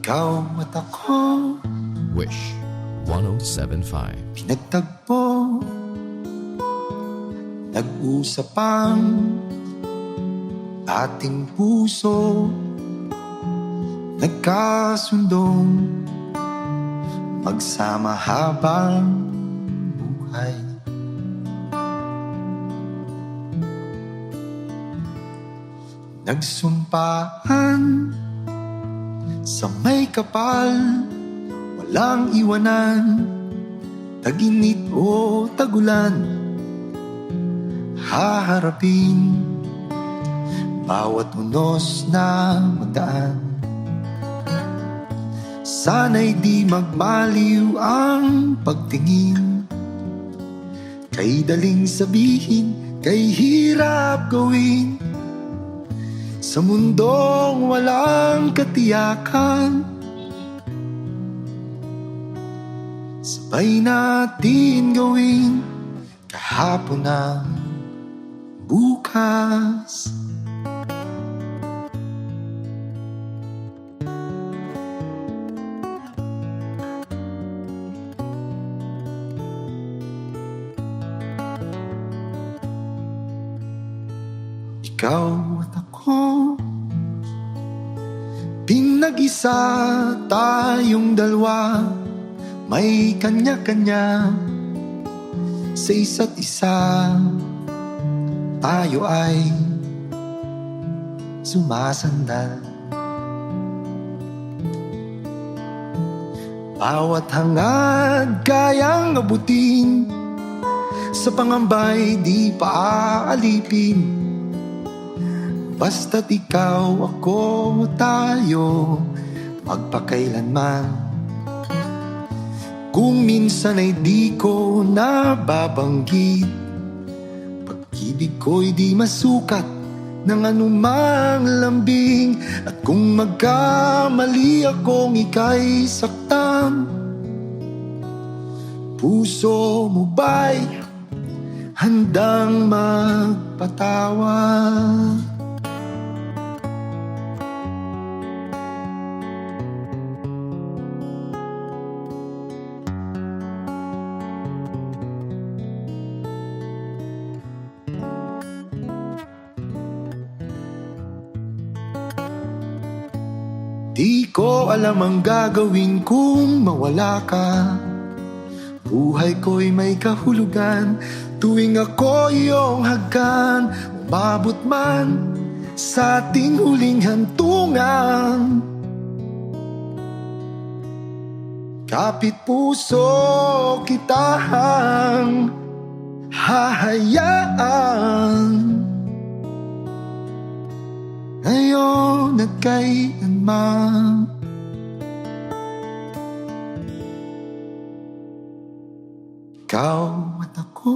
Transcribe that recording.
Ikaw at ako, Wish 1075. pinagtagpo, nag-usap ang ating puso, nagkasundong magsama habang buhay. Nagsumpaan sa may kapal, walang iwanan, tag-init o tagulan, haharapin bawat unos na magdaan. Sana'y di magbaliw ang pagtingin, kay daling sabihin, kay hirap gawin. Sa mundong walang katiyakan, sabay natin gawin kahapon ang bukas. Ikaw at ako, pinag-isa tayong dalawa, may kanya-kanya sa isa't isa. Tayo ay sumasandal, bawat hangad kayang abutin, sa pangambay di paaalipin. Basta't ikaw, ako, tayo, magpakailanman. Kung minsan ay di ko nababanggit, pag-ibig ko'y di masukat ng anumang lambing. At kung magkamali akong ika'y saktan, puso mo ba'y handang magpatawad? Di ko alam ang gagawin kung mawala ka. Buhay ko'y may kahulugan tuwing ako iyong hagkan. Umabot man sa ating huling hantungan, kapit puso kitang hahayaan. Ngayon at kailanman, ikaw at ako.